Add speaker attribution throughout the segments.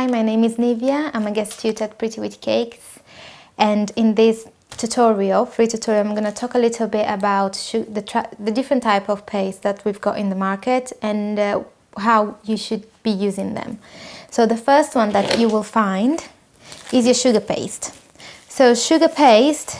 Speaker 1: Hi, my name is Nivia. I'm a guest tutor at Witty Cakes, and in this free tutorial, I'm going to talk a little bit about the different type of paste that we've got in the market and how you should be using them. So the first one that you will find is your sugar paste. So sugar paste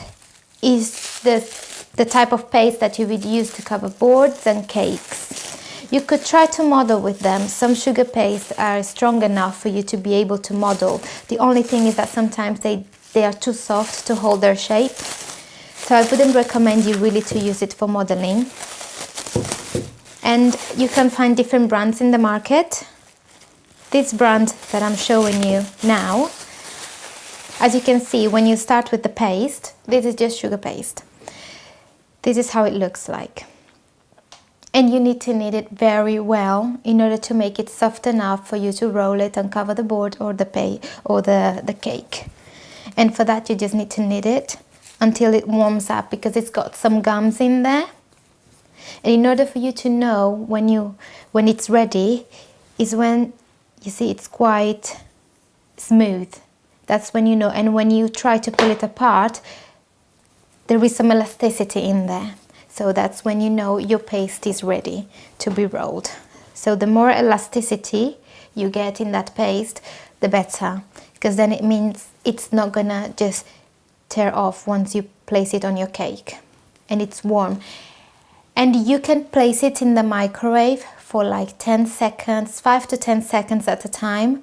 Speaker 1: is the type of paste that you would use to cover boards and cakes. You could try to model with them. Some sugar pastes are strong enough for you to be able to model. The only thing is that sometimes they are too soft to hold their shape. So I wouldn't recommend you really to use it for modeling. And you can find different brands in the market. This brand that I'm showing you now, as you can see, when you start with the paste, this is just sugar paste. This is how it looks like. And you need to knead it very well in order to make it soft enough for you to roll it and cover the board or the cake. And for that you just need to knead it until it warms up, because it's got some gums in there. And in order for you to know when it's ready is when you see it's quite smooth. That's when you know. And when you try to pull it apart, there is some elasticity in there. So that's when you know your paste is ready to be rolled. So the more elasticity you get in that paste, the better, because then it means it's not gonna just tear off once you place it on your cake and it's warm. And you can place it in the microwave for like 10 seconds, 5 to 10 seconds at a time.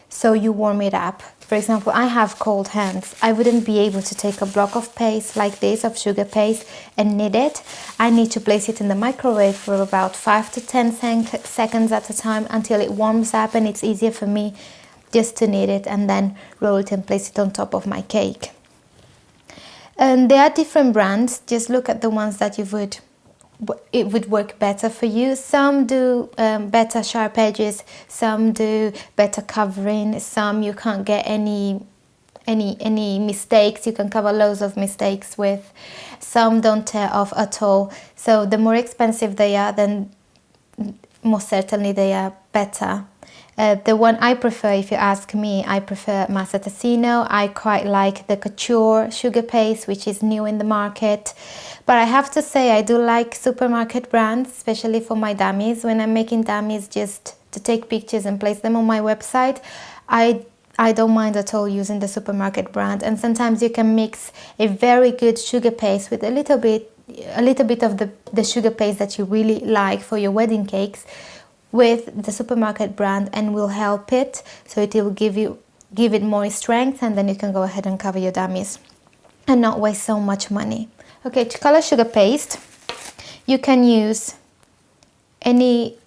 Speaker 1: So you warm it up. For example, I have cold hands. I wouldn't be able to take a block of paste like this, of sugar paste, and knead it. I need to place it in the microwave for about 5 to 10 seconds at a time until it warms up, and it's easier for me just to knead it and then roll it and place it on top of my cake. And there are different brands. Just look at the ones that it would work better for you. Some do better sharp edges, some do better covering, some you can't get any mistakes. You can cover loads of mistakes with. Some don't tear off at all. So the more expensive they are, then most certainly they are better. The one I prefer, if you ask me, I prefer Massa Tassino. I quite like the Couture sugar paste, which is new in the market. But I have to say, I do like supermarket brands, especially for my dummies. When I'm making dummies just to take pictures and place them on my website, I don't mind at all using the supermarket brand. And sometimes you can mix a very good sugar paste with a little bit of the sugar paste that you really like for your wedding cakes with the supermarket brand, and will help it. So it will give it more strength, and then you can go ahead and cover your dummies and not waste so much money. Okay, to color sugar paste, you can use any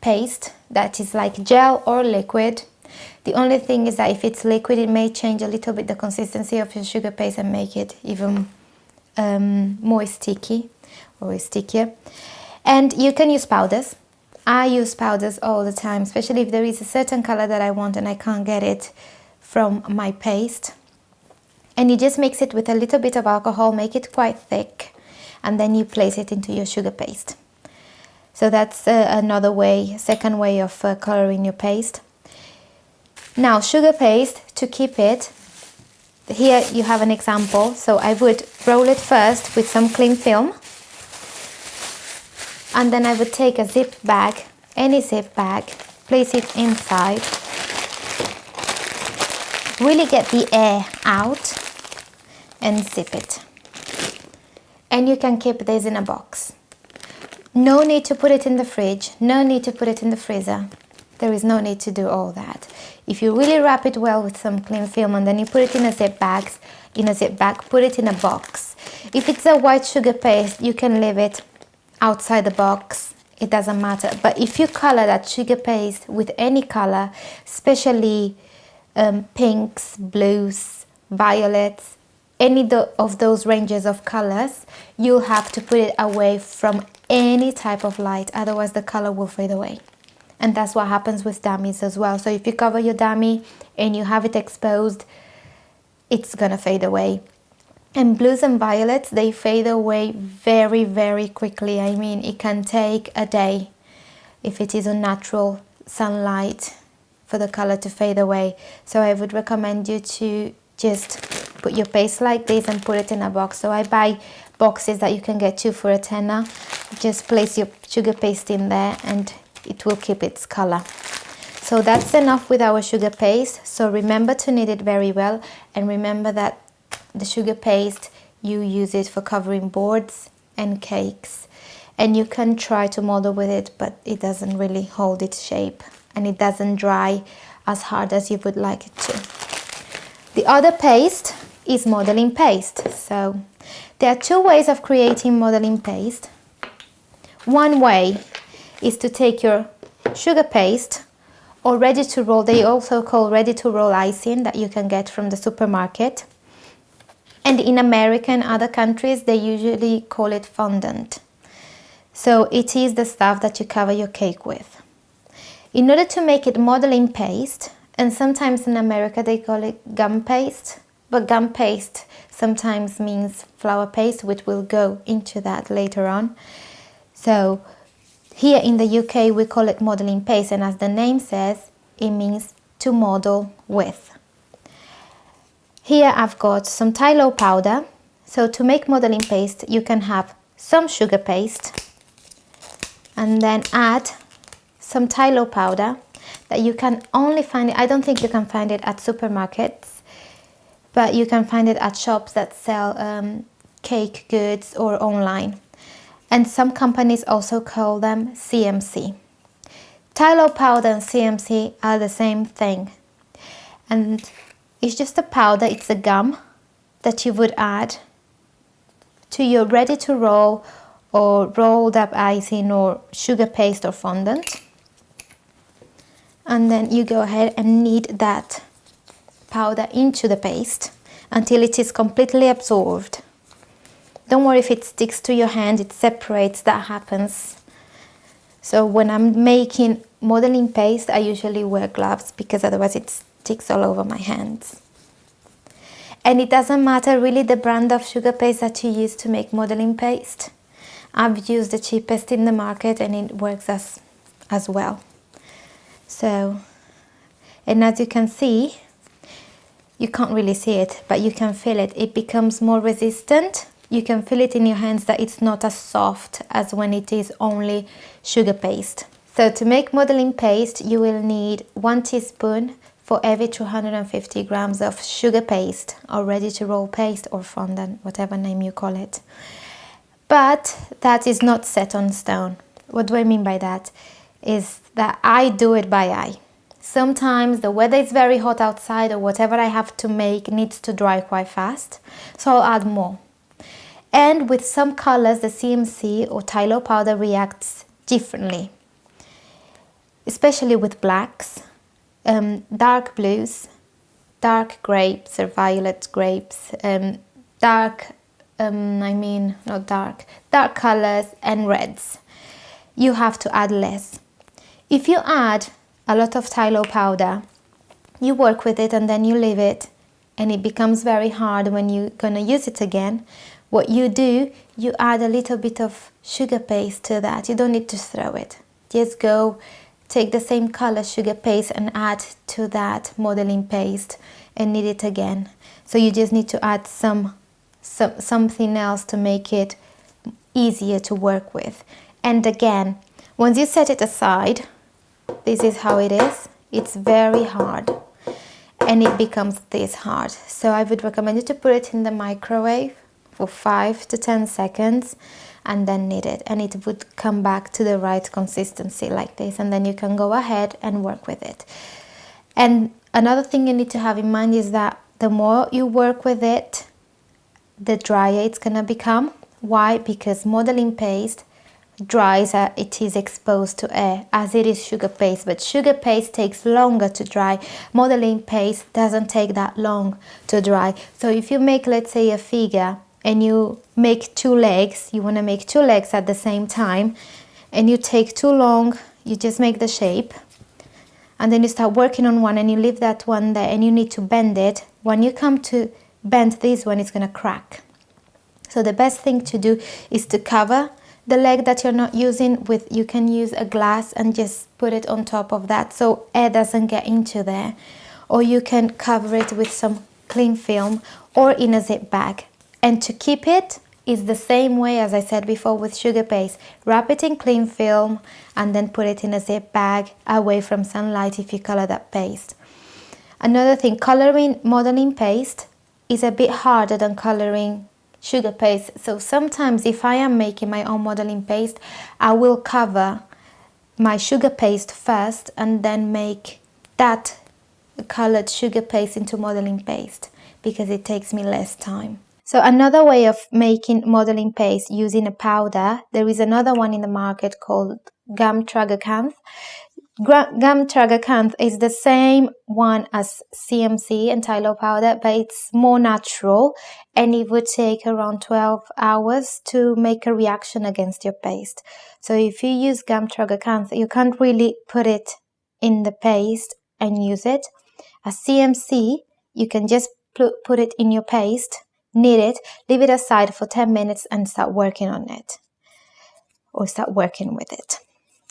Speaker 1: paste that is like gel or liquid. The only thing is that if it's liquid, it may change a little bit the consistency of your sugar paste and make it even more sticky or stickier. And you can use powders. I use powders all the time, especially if there is a certain color that I want and I can't get it from my paste. And you just mix it with a little bit of alcohol, make it quite thick, and then you place it into your sugar paste. So that's another way, second way of coloring your paste. Now, sugar paste, to keep it, here you have an example. So I would roll it first with some cling film, and then I would take a zip bag, any zip bag, place it inside, really get the air out and zip it. And you can keep this in a box. No need to put it in the fridge, no need to put it in the freezer. There is no need to do all that. If you really wrap it well with some cling film and then you put it in a zip bag, put it in a box. If it's a white sugar paste, you can leave it outside the box, it doesn't matter. But if you color that sugar paste with any color, especially pinks, blues, violets, any of those ranges of colors, you'll have to put it away from any type of light, otherwise the color will fade away. And that's what happens with dummies as well. So if you cover your dummy and you have it exposed, it's gonna fade away. And blues and violets, they fade away very, very quickly. I mean, it can take a day if it is on natural sunlight for the color to fade away. So I would recommend you to just put your paste like this and put it in a box. So I buy boxes that you can get 2 for a tenner. Just place your sugar paste in there and it will keep its color. So that's enough with our sugar paste. So remember to knead it very well, and remember that the sugar paste, you use it for covering boards and cakes, and you can try to model with it, but it doesn't really hold its shape and it doesn't dry as hard as you would like it to. The other paste is modeling paste. So there are 2 ways of creating modeling paste. One way is to take your sugar paste or ready to roll, they also call ready to roll icing, that you can get from the supermarket. And in America and other countries, they usually call it fondant. So it is the stuff that you cover your cake with. In order to make it modeling paste, and sometimes in America they call it gum paste, but gum paste sometimes means flour paste, which will go into that later on. So here in the UK we call it modeling paste, and as the name says, it means to model with. Here I've got some Tylo powder. So to make modeling paste, you can have some sugar paste and then add some Tylo powder that you can only find it, I don't think you can find it at supermarkets, but you can find it at shops that sell cake goods or online. And some companies also call them CMC. Tylo powder and CMC are the same thing. And it's just a powder, it's a gum that you would add to your ready to roll or rolled up icing or sugar paste or fondant. And then you go ahead and knead that powder into the paste until it is completely absorbed. Don't worry if it sticks to your hand, it separates, that happens. So when I'm making modeling paste, I usually wear gloves because otherwise it sticks all over my hands. And it doesn't matter really the brand of sugar paste that you use to make modeling paste. I've used the cheapest in the market and it works as well. So, and as you can see, you can't really see it, but you can feel it. It becomes more resistant. You can feel it in your hands that it's not as soft as when it is only sugar paste. So to make modeling paste, you will need 1 teaspoon for every 250 grams of sugar paste or ready to roll paste or fondant, whatever name you call it. But that is not set on stone. What do I mean by that? Is that I do it by eye. Sometimes the weather is very hot outside or whatever I have to make needs to dry quite fast, so I'll add more. And with some colors, the CMC or Tylo powder reacts differently, especially with blacks, dark blues, dark grapes or violet grapes, dark colors and reds. You have to add less. If you add a lot of Tylo powder, you work with it and then you leave it and it becomes very hard when you're gonna use it again. What you do, you add a little bit of sugar paste to that. You don't need to throw it. Just go take the same color sugar paste and add to that modeling paste and knead it again. So you just need to add something else to make it easier to work with. And again, once you set it aside, this is how it is. It's very hard and it becomes this hard. So I would recommend you to put it in the microwave for 5 to 10 seconds and then knead it, and it would come back to the right consistency like this, and then you can go ahead and work with it. And another thing you need to have in mind is that the more you work with it, the drier it's gonna become. Why? Because modeling paste dries as it is exposed to air, as it is sugar paste, but sugar paste takes longer to dry. Modeling paste doesn't take that long to dry. So if you make, let's say, a figure and you make 2 legs, you want to make 2 legs at the same time, and you take too long, you just make the shape and then you start working on one and you leave that one there and you need to bend it. When you come to bend this one, it's going to crack. So the best thing to do is to cover The leg that you're not using, you can use a glass and just put it on top of that so air doesn't get into there. Or you can cover it with some cling film or in a zip bag. And to keep it is the same way as I said before with sugar paste. Wrap it in cling film and then put it in a zip bag away from sunlight if you color that paste. Another thing, coloring modeling paste is a bit harder than coloring sugar paste. So sometimes if I am making my own modeling paste, I will cover my sugar paste first and then make that colored sugar paste into modeling paste because it takes me less time. So another way of making modeling paste using a powder, there is another one in the market called gum tragacanth. Gum tragacanth is the same one as CMC and Tylo powder, but it's more natural and it would take around 12 hours to make a reaction against your paste. So if you use gum tragacanth, you can't really put it in the paste and use it. As CMC, you can just put it in your paste, knead it, leave it aside for 10 minutes and start working on it or start working with it.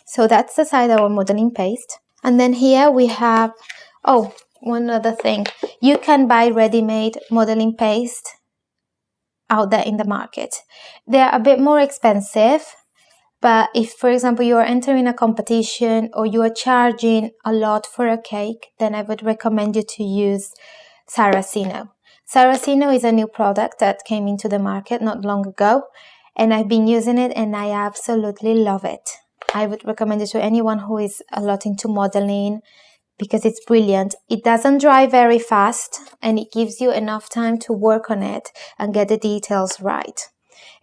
Speaker 1: So that's the side of our modeling paste. And then here we have, one other thing. You can buy ready-made modeling paste out there in the market. They're a bit more expensive, but if, for example, you are entering a competition or you are charging a lot for a cake, then I would recommend you to use Saraceno. Saraceno is a new product that came into the market not long ago, and I've been using it and I absolutely love it. I would recommend it to anyone who is a lot into modeling because it's brilliant. It doesn't dry very fast and it gives you enough time to work on it and get the details right.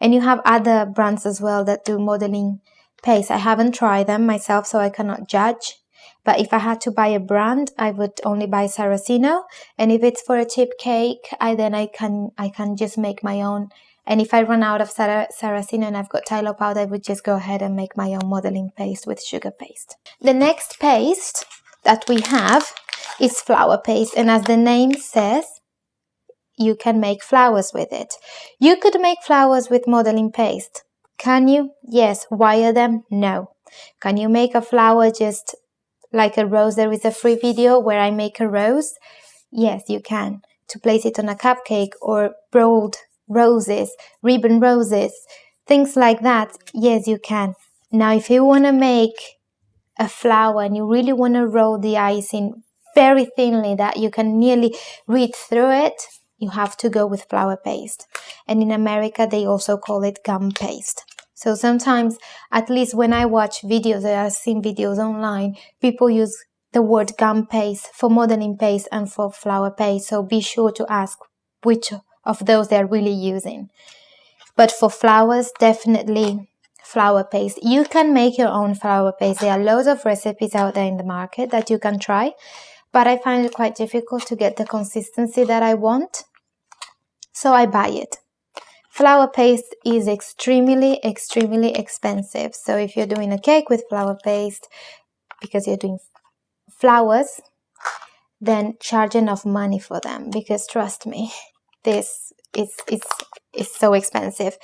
Speaker 1: And you have other brands as well that do modeling paste. I haven't tried them myself, so I cannot judge. But if I had to buy a brand, I would only buy Saraceno. And if it's for a cheap cake, I can just make my own. And if I run out of Saraceno and I've got Tylo powder, I would just go ahead and make my own modeling paste with sugar paste. The next paste that we have is flour paste. And as the name says, you can make flowers with it. You could make flowers with modeling paste. Can you? Yes. Wire them? No. Can you make a flower just like a rose? There is a free video where I make a rose. Yes, you can. To place it on a cupcake or rolled roses, ribbon roses, things like that. Yes, you can. Now, if you want to make a flower and you really want to roll the icing very thinly that you can nearly read through it, you have to go with flour paste. And in America, they also call it gum paste. So sometimes, at least when I watch videos, I've seen videos online, people use the word gum paste for modeling paste and for flour paste. So be sure to ask which of those they're really using. But for flowers, definitely flour paste. You can make your own flour paste. There are loads of recipes out there in the market that you can try, but I find it quite difficult to get the consistency that I want, so I buy it. Flour paste is extremely expensive. So if you're doing a cake with flour paste because you're doing flowers, then charge enough money for them, because trust me, this is so expensive.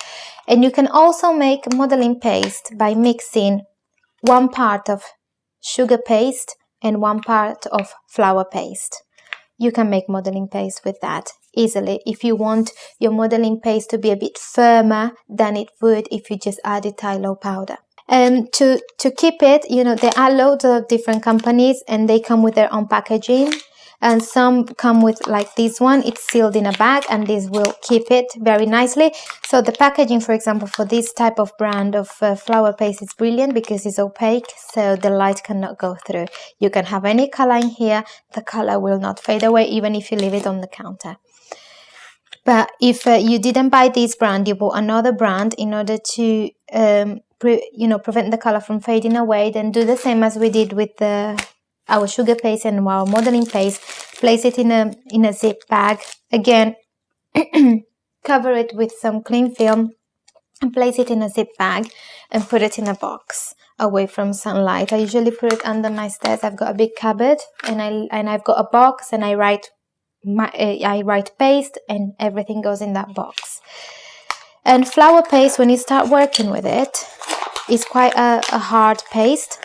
Speaker 1: And you can also make modeling paste by mixing 1 part of sugar paste and 1 part of flour paste. You can make modeling paste with that easily if you want your modeling paste to be a bit firmer than it would if you just added Tylo powder. And to keep it, there are loads of different companies and they come with their own packaging. And some come with like this one, it's sealed in a bag and this will keep it very nicely. So the packaging, for example, for this type of brand of flour paste is brilliant because it's opaque, so the light cannot go through. You can have any color in here, the color will not fade away even if you leave it on the counter. But if you didn't buy this brand, you bought another brand in order to prevent the color from fading away, then do the same as we did with our sugar paste and our modeling paste. Place it in a zip bag. Again, cover it with some cling film and place it in a zip bag and put it in a box away from sunlight. I usually put it under my stairs. I've got a big cupboard and I've got a box and I write paste and everything goes in that box. And flour paste, when you start working with it, It's quite a hard paste.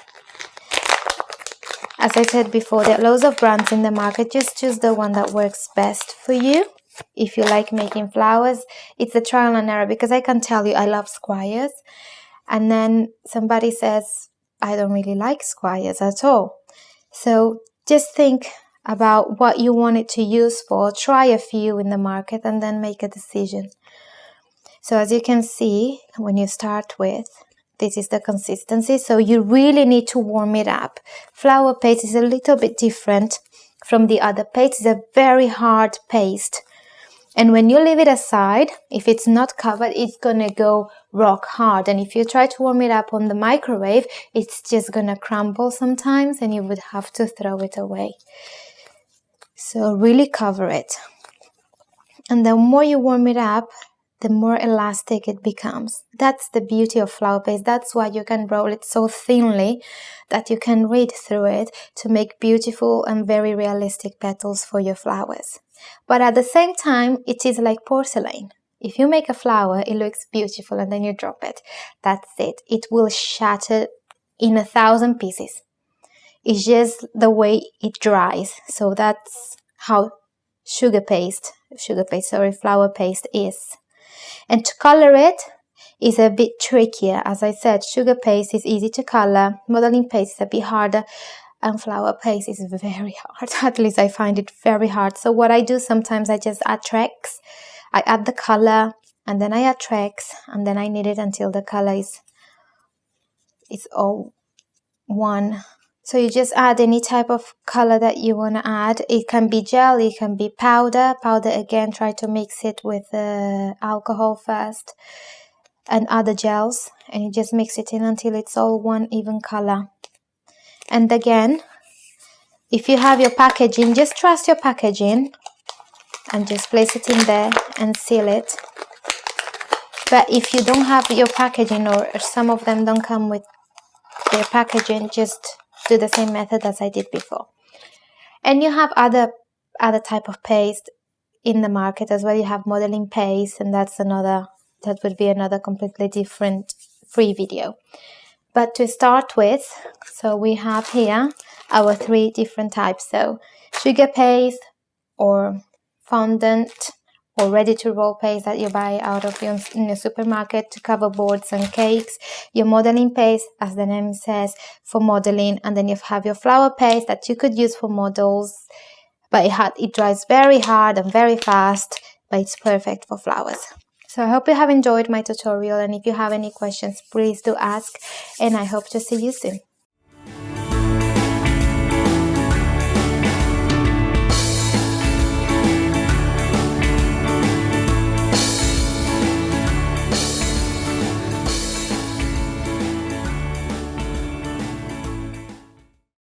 Speaker 1: As I said before, there are loads of brands in the market. Just choose the one that works best for you. If you like making flowers, it's a trial and error, because I can tell you I love squares. And then somebody says, I don't really like squares at all. So just think about what you want it to use for. Try a few in the market and then make a decision. So as you can see, when you start with, this is the consistency. So you really need to warm it up. Flower paste is a little bit different from the other paste. It's a very hard paste. And when you leave it aside, if it's not covered, it's gonna go rock hard. And if you try to warm it up on the microwave, it's just gonna crumble sometimes and you would have to throw it away. So really cover it. And the more you warm it up, the more elastic it becomes. That's the beauty of flower paste. That's why you can roll it so thinly that you can read through it to make beautiful and very realistic petals for your flowers. But at the same time, it is like porcelain. If you make a flower, it looks beautiful and then you drop it. That's it. It will shatter in 1,000 pieces. It's just the way it dries. So that's how flower paste is. And to color it is a bit trickier. As I said, sugar paste is easy to color, modeling paste is a bit harder, and flower paste is very hard. At least I find it very hard. So what I do sometimes, I just add tracks. I add the color, and then I add tracks, and then I knead it until the color is all one. So you just add any type of color that you want to add. It can be gel, it can be powder. Powder, again, try to mix it with alcohol first and other gels. And you just mix it in until it's all one even color. And again, if you have your packaging, just trust your packaging and just place it in there and seal it. But if you don't have your packaging, or some of them don't come with their packaging, just do the same method as I did before. And you have other type of paste in the market as well. You have modeling paste, and that would be another completely different free video. But to start with, so we have here our 3 different types. So sugar paste, or fondant, or ready to roll paste that you buy out of in your supermarket to cover boards and cakes. Your modeling paste, as the name says, for modeling. And then you have your flower paste that you could use for models, but it dries very hard and very fast, but it's perfect for flowers. So I hope you have enjoyed my tutorial, and if you have any questions, please do ask, and I hope to see you soon.